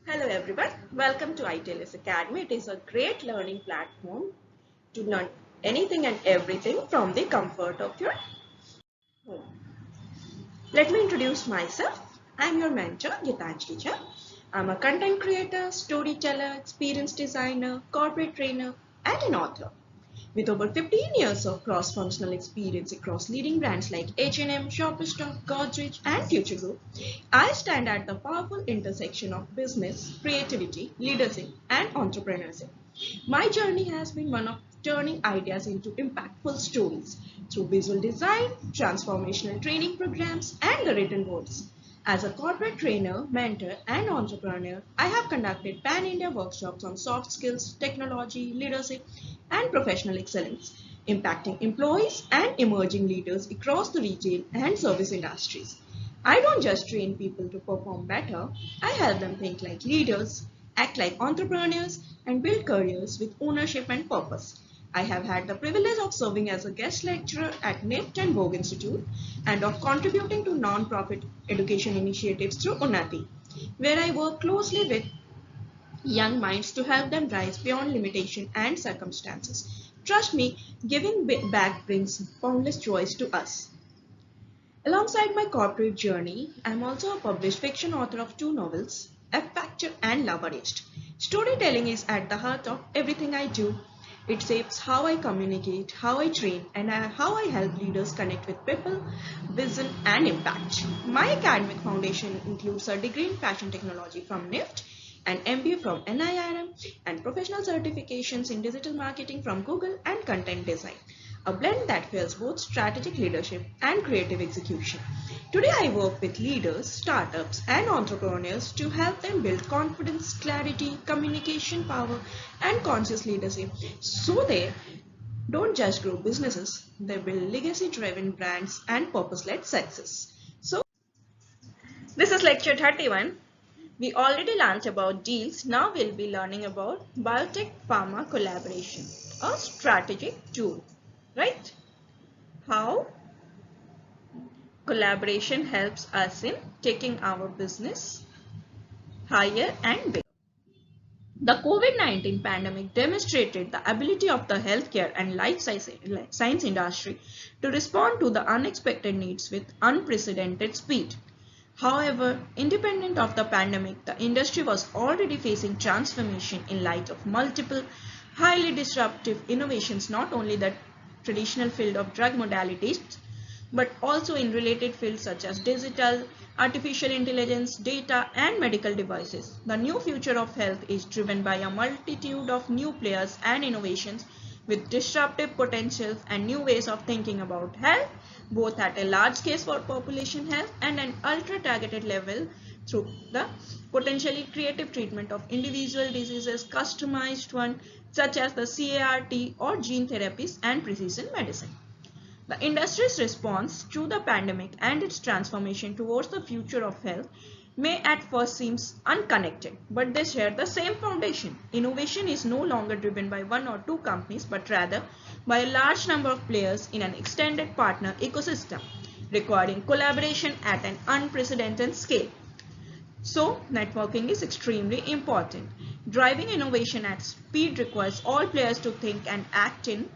Hello everyone, welcome to ITLS Academy. It is a great learning platform to learn anything and everything from the comfort of your home. Let me introduce myself. I am your mentor, Gitanjali. I am a content creator, storyteller, experience designer, corporate trainer, and an author. With over 15 years of cross-functional experience across leading brands like H&M, Shoppers Stop, Godrej, and Future Group, I stand at the powerful intersection of business, creativity, leadership, and entrepreneurship. My journey has been one of turning ideas into impactful stories through visual design, transformational training programs, and the written words. As a corporate trainer, mentor, and entrepreneur, I have conducted pan-India workshops on soft skills, technology, leadership, and professional excellence, impacting employees and emerging leaders across the retail and service industries. I don't just train people to perform better, I help them think like leaders, act like entrepreneurs, and build careers with ownership and purpose. I have had the privilege of serving as a guest lecturer at NIFT and Vogue Institute and of contributing to non-profit education initiatives through Unnati, where I work closely with young minds to help them rise beyond limitation and circumstances. Trust me, giving back brings boundless joys to us. Alongside my corporate journey, I am also a published fiction author of two novels, F Factor and Love Arranged. Storytelling is at the heart of everything I do. It shapes how I communicate, how I train, and how I help leaders connect with people, vision, and impact. My academic foundation includes a degree in fashion technology from NIFT, an MBA from NIRM, and professional certifications in digital marketing from Google and content design, a blend that fuels both strategic leadership and creative execution. Today, I work with leaders, startups, and entrepreneurs to help them build confidence, clarity, communication power, and conscious leadership so they don't just grow businesses, they build legacy driven brands and purpose led success. So, this is lecture 31. We already learned about deals. Now we'll be learning about biotech pharma collaboration, a strategic tool, right? How collaboration helps us in taking our business higher and bigger. The COVID-19 pandemic demonstrated the ability of the healthcare and life science industry to respond to the unexpected needs with unprecedented speed. However, independent of the pandemic, the industry was already facing transformation in light of multiple highly disruptive innovations, not only the traditional field of drug modalities, but also in related fields such as digital, artificial intelligence, data, and medical devices. The new future of health is driven by a multitude of new players and innovations with disruptive potentials and new ways of thinking about health, both at a large scale for population health and an ultra-targeted level through the potentially creative treatment of individual diseases, customized one such as the CAR-T or gene therapies and precision medicine. The industry's response to the pandemic and its transformation towards the future of health may at first seem unconnected, but they share the same foundation. Innovation is no longer driven by one or two companies, but rather by a large number of players in an extended partner ecosystem, requiring collaboration at an unprecedented scale. So, networking is extremely important. Driving innovation at speed requires all players to think and act in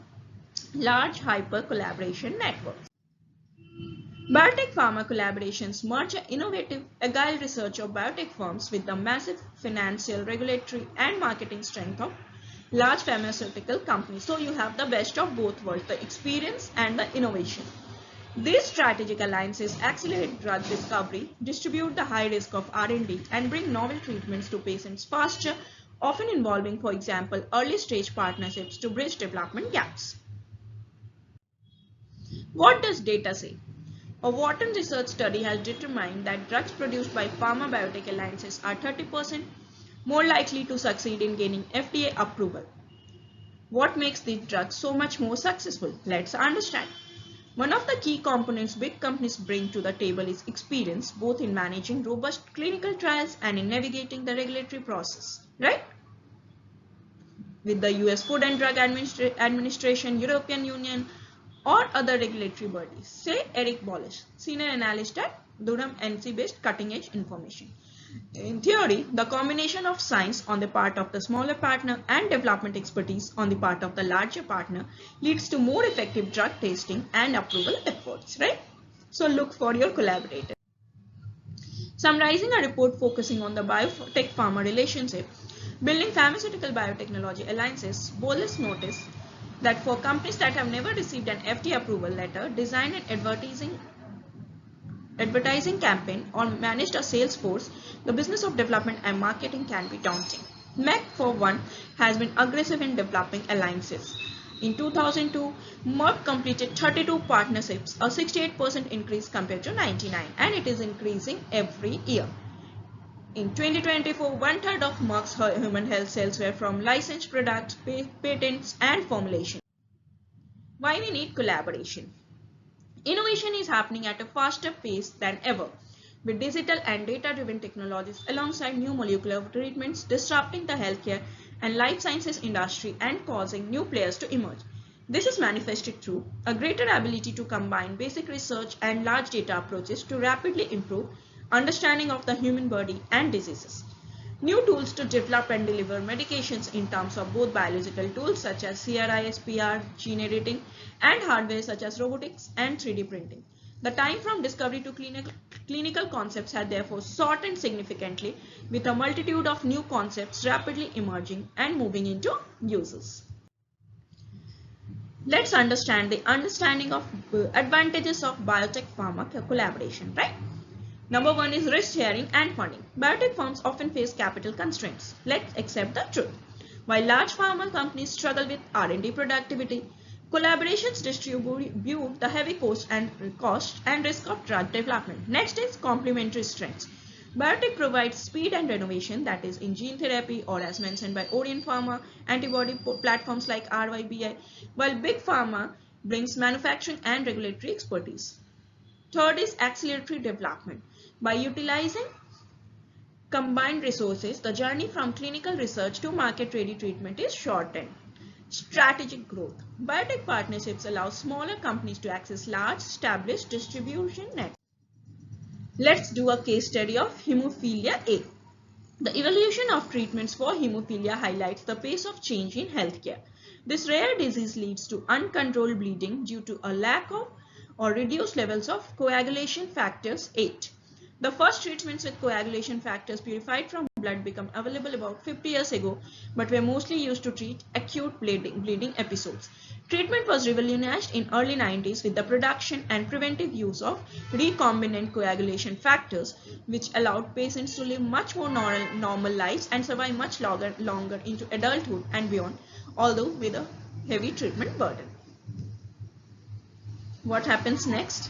large hyper collaboration networks. Biotech pharma collaborations merge innovative, agile research of biotech firms with the massive financial, regulatory, and marketing strength of large pharmaceutical companies. So you have the best of both worlds, the experience and the innovation. These strategic alliances accelerate drug discovery, distribute the high risk of R&D, and bring novel treatments to patients faster, often involving, for example, early stage partnerships to bridge development gaps. What does data say? A Wharton research study has determined that drugs produced by pharma biotech alliances are 30% more likely to succeed in gaining FDA approval. What makes these drugs so much more successful? Let's understand. One of the key components big companies bring to the table is experience, both in managing robust clinical trials and in navigating the regulatory process, right? With the US Food and Drug Administration, European Union, or other regulatory bodies. Say Eric Bollish, Senior Analyst at Durham NC based Cutting Edge Information. In theory, the combination of science on the part of the smaller partner and development expertise on the part of the larger partner leads to more effective drug testing and approval efforts, right? So look for your collaborator. Summarizing a report focusing on the biotech-pharma relationship, building pharmaceutical biotechnology alliances, Bolus noticed that for companies that have never received an FDA approval letter, design an advertising campaign or managed a sales force, the business of development and marketing can be daunting. MEC, for one, has been aggressive in developing alliances. In 2002, Merck completed 32 partnerships, a 68% increase compared to 99, and it is increasing every year. In 2024, one-third of Merck's human health sales were from licensed products, patents, and formulation. Why we need collaboration? Innovation is happening at a faster pace than ever, with digital and data-driven technologies alongside new molecular treatments disrupting the healthcare and life sciences industry and causing new players to emerge. This is manifested through a greater ability to combine basic research and large data approaches to rapidly improve understanding of the human body and diseases. New tools to develop and deliver medications in terms of both biological tools such as CRISPR, gene editing, and hardware such as robotics and 3D printing. The time from discovery to clinical concepts has therefore shortened significantly, with a multitude of new concepts rapidly emerging and moving into uses. Let's understand the understanding of advantages of biotech pharma collaboration, right? Number one is risk sharing and funding. Biotech firms often face capital constraints. Let's accept the truth. While large pharma companies struggle with R&D productivity, collaborations distribute the heavy cost and risk of drug development. Next is complementary strengths. Biotech provides speed and innovation, that is in gene therapy or as mentioned by Orient Pharma, antibody platforms like RYBI, while big pharma brings manufacturing and regulatory expertise. Third is accelerated development. By utilizing combined resources, the journey from clinical research to market-ready treatment is shortened. Strategic growth. Biotech partnerships allow smaller companies to access large, established distribution networks. Let's do a case study of hemophilia A. The evolution of treatments for hemophilia highlights the pace of change in healthcare. This rare disease leads to uncontrolled bleeding due to a lack of or reduced levels of coagulation factors 8. The first treatments with coagulation factors purified from blood became available about 50 years ago, but were mostly used to treat acute bleeding episodes. Treatment was revolutionized in early 90s with the production and preventive use of recombinant coagulation factors, which allowed patients to live much more normal lives and survive much longer into adulthood and beyond, although with a heavy treatment burden. What happens next?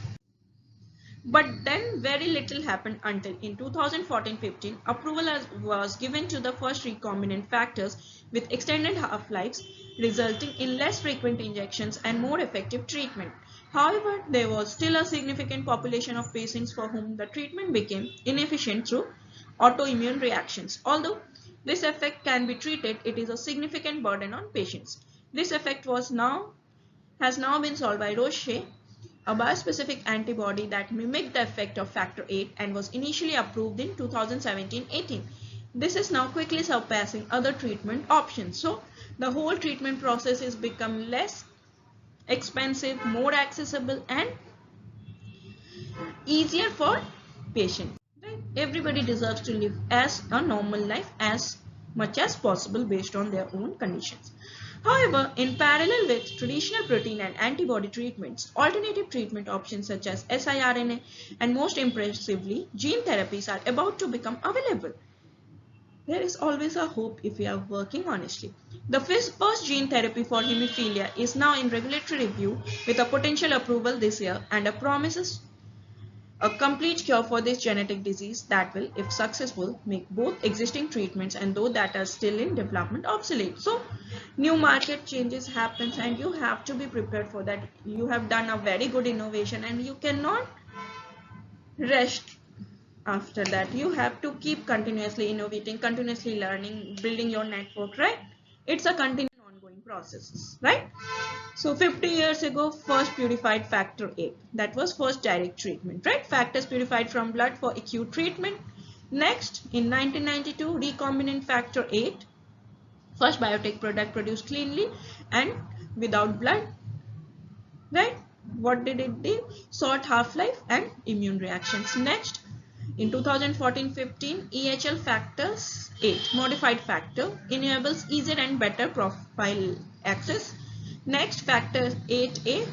But then very little happened until in 2014-15, approval was given to the first recombinant factors with extended half-lives, resulting in less frequent injections and more effective treatment. However, there was still a significant population of patients for whom the treatment became inefficient through autoimmune reactions. Although this effect can be treated, it is a significant burden on patients. This effect has now been solved by Roche, a biospecific antibody that mimicked the effect of factor 8 and was initially approved in 2017-18. This is now quickly surpassing other treatment options. So the whole treatment process is become less expensive, more accessible and easier for patients. Right? Everybody deserves to live as a normal life as much as possible based on their own conditions. However, in parallel with traditional protein and antibody treatments, alternative treatment options such as siRNA and most impressively, gene therapies are about to become available. There is always a hope if we are working honestly. The first gene therapy for hemophilia is now in regulatory review with a potential approval this year and promises a complete cure for this genetic disease that will, if successful, make both existing treatments and those that are still in development obsolete. So, new market changes happens and you have to be prepared for that. You have done a very good innovation and you cannot rest after that. You have to keep continuously innovating, continuously learning, building your network, right? It's a continuous ongoing process, right? So 50 years ago, first purified factor 8. That was first direct treatment, right? Factors purified from blood for acute treatment. Next, in 1992, recombinant factor 8, first biotech product produced cleanly and without blood, right? What did it do? Short half-life and immune reactions. Next, in 2014-15, EHL factors 8, modified factor, enables easier and better profile access. Next, factor 8A,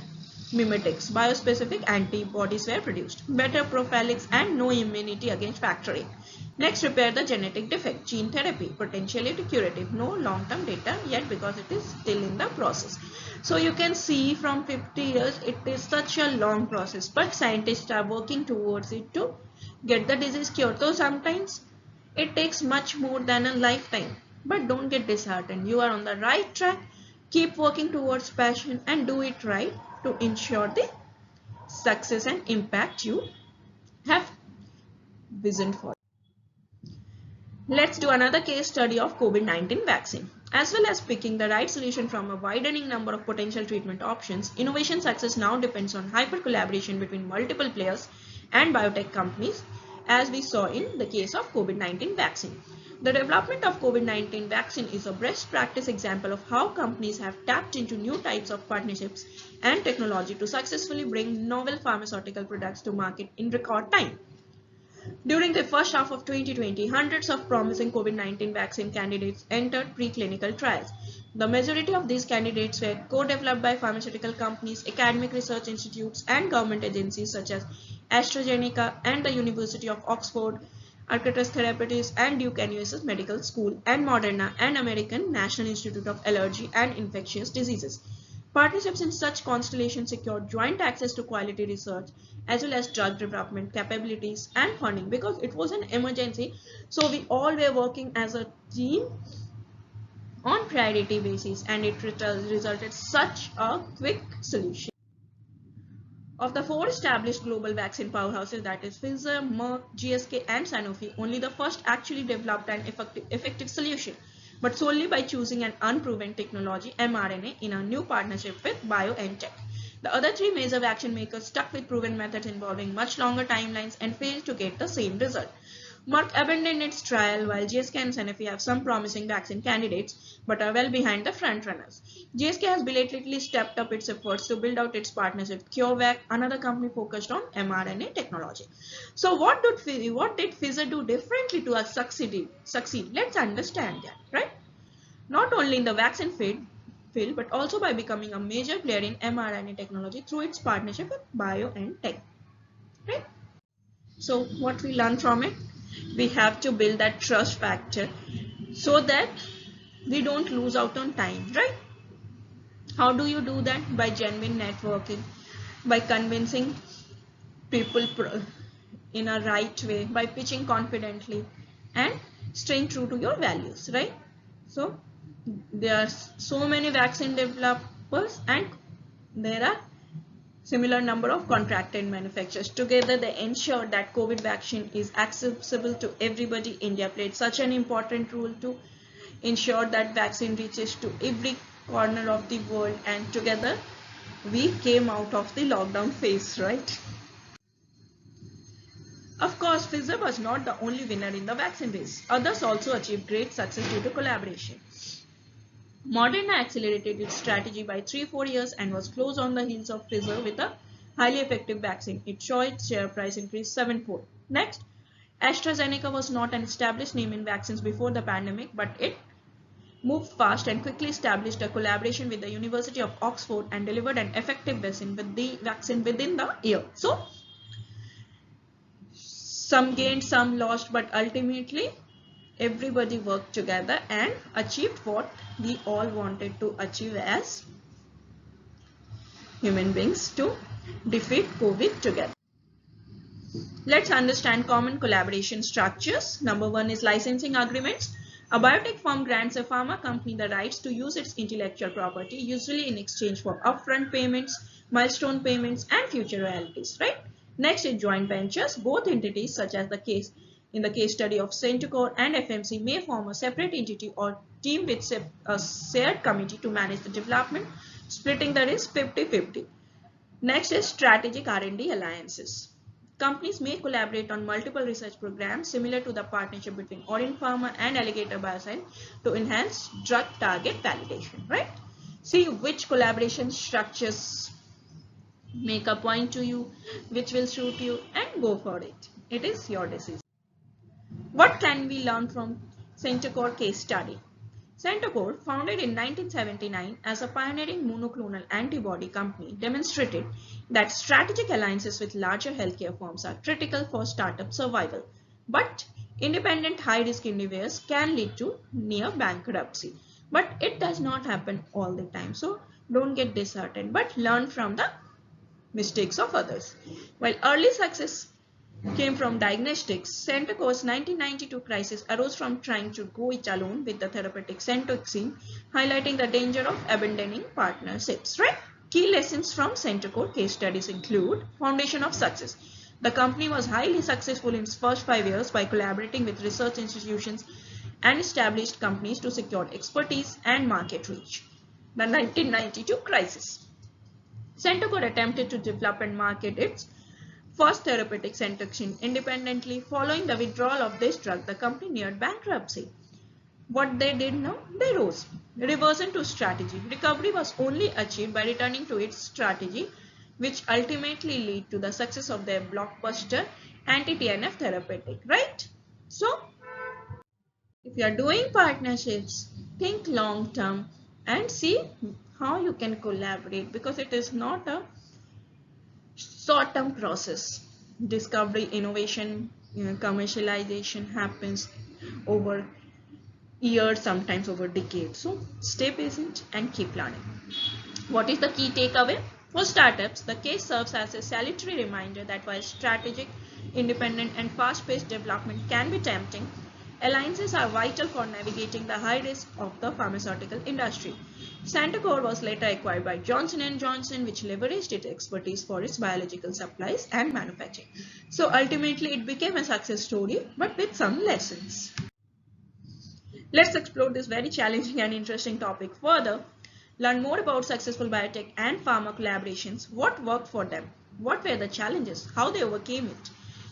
mimetics, biospecific antibodies were produced, better prophylactics and no immunity against factor 8. Next, repair the genetic defect, gene therapy, potentially curative, no long-term data yet because it is still in the process. So you can see from 50 years, it is such a long process, but scientists are working towards it to get the disease cured. So sometimes it takes much more than a lifetime, but don't get disheartened. You are on the right track. Keep working towards passion and do it right to ensure the success and impact you have visioned for. Let's do another case study of COVID-19 vaccine. As well as picking the right solution from a widening number of potential treatment options, innovation success now depends on hyper collaboration between multiple players and biotech companies, as we saw in the case of COVID-19 vaccine. The development of COVID-19 vaccine is a best practice example of how companies have tapped into new types of partnerships and technology to successfully bring novel pharmaceutical products to market in record time. During the first half of 2020, hundreds of promising COVID-19 vaccine candidates entered preclinical trials. The majority of these candidates were co-developed by pharmaceutical companies, academic research institutes, and government agencies such as AstraZeneca and the University of Oxford, Arcturus Therapeutics and Duke NUS's Medical School, and Moderna and American National Institute of Allergy and Infectious Diseases. Partnerships in such constellations secured joint access to quality research as well as drug development capabilities and funding because it was an emergency. So we all were working as a team on priority basis and it resulted such a quick solution. Of the four established global vaccine powerhouses, that is Pfizer, Merck, GSK and Sanofi, only the first actually developed an effective solution, but solely by choosing an unproven technology, mRNA, in a new partnership with BioNTech. The other three major vaccine makers stuck with proven methods involving much longer timelines and failed to get the same result. Merck abandoned its trial while GSK and Sanofi have some promising vaccine candidates but are well behind the frontrunners. GSK has belatedly stepped up its efforts to build out its partnership with CureVac, another company focused on mRNA technology. So what did Pfizer do differently to succeed? Let's understand that, right? Not only in the vaccine field but also by becoming a major player in mRNA technology through its partnership with BioNTech, right? So what we learn from it? We have to build that trust factor so that we don't lose out on time, right? How do you do that? By genuine networking, by convincing people in a right way, by pitching confidently and staying true to your values, right? So there are so many vaccine developers and there are similar number of contracted manufacturers. Together they ensure that COVID vaccine is accessible to everybody. India played such an important role to ensure that vaccine reaches to every corner of the world, and together we came out of the lockdown phase, right? Of course, Pfizer was not the only winner in the vaccine race. Others also achieved great success due to collaboration. Moderna accelerated its strategy by 3-4 years and was close on the heels of Pfizer with a highly effective vaccine. It saw its share price increase 7-fold. Next, AstraZeneca was not an established name in vaccines before the pandemic, but it moved fast and quickly established a collaboration with the University of Oxford and delivered an effective vaccine within the year. So, some gained, some lost, but ultimately everybody worked together and achieved what we all wanted to achieve as human beings, to defeat COVID together. Let's understand common collaboration structures. Number one is licensing agreements. A biotech firm grants a pharma company the rights to use its intellectual property, usually in exchange for upfront payments, milestone payments, and future royalties, right? Next is joint ventures. Both entities, such as in the case study of Centocor and FMC, may form a separate entity or team with a shared committee to manage the development, splitting the risk 50-50. Next is strategic R&D alliances. Companies may collaborate on multiple research programs similar to the partnership between Orient Pharma and Alligator Bioscience to enhance drug target validation, right? See which collaboration structures make a point to you, which will suit you, and go for it. It is your decision. What can we learn from Centocor case study? Centocor, founded in 1979 as a pioneering monoclonal antibody company, demonstrated that strategic alliances with larger healthcare firms are critical for startup survival. But independent high-risk endeavors can lead to near bankruptcy. But it does not happen all the time. So don't get disheartened, but learn from the mistakes of others. While early success came from diagnostics, Centocor's 1992 crisis arose from trying to go it alone with the therapeutic Centoxine, highlighting the danger of abandoning partnerships, right? Key lessons from Centocor case studies include foundation of success. The company was highly successful in its first 5 years by collaborating with research institutions and established companies to secure expertise and market reach. The 1992 crisis. Centocor attempted to develop and market its first therapeutic Centoxine independently. Following the withdrawal of this drug, the company neared bankruptcy. What they did now? They rose. Reversion to strategy. Recovery was only achieved by returning to its strategy, which ultimately led to the success of their blockbuster anti-TNF therapeutic, right? So, if you are doing partnerships, think long term and see how you can collaborate, because it is not a short-term process. Discovery, innovation, commercialization happens over years, sometimes over decades. So stay patient and keep learning. What is the key takeaway? For startups, the case serves as a salutary reminder that while strategic, independent and fast-paced development can be tempting, alliances are vital for navigating the high risk of the pharmaceutical industry. Centocor was later acquired by Johnson & Johnson, which leveraged its expertise for its biological supplies and manufacturing. So ultimately it became a success story, but with some lessons. Let's explore this very challenging and interesting topic further. Learn more about successful biotech and pharma collaborations, what worked for them, what were the challenges, how they overcame it.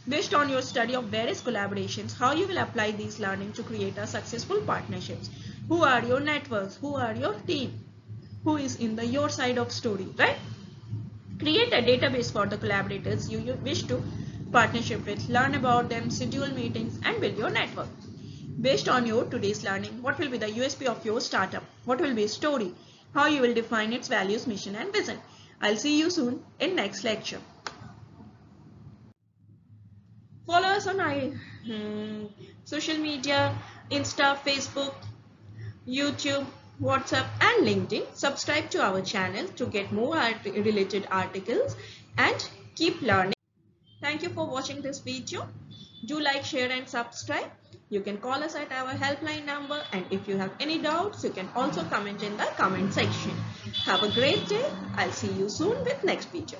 Based on your study of various collaborations, how you will apply these learning to create a successful partnerships. Who are your networks? Who are your team? Who is in the your side of story, right? Create a database for the collaborators you wish to partnership with. Learn about them, schedule meetings and build your network. Based on your today's learning, what will be the USP of your startup? What will be a story? How you will define its values, mission and vision. I'll see you soon in next lecture. Follow us on social media, Insta, Facebook, YouTube, WhatsApp and LinkedIn. Subscribe to our channel to get more related articles and keep learning. Thank you for watching this video. Do like, share and subscribe. You can call us at our helpline number, and if you have any doubts, you can also comment in the comment section. Have a great day. I'll see you soon with next video.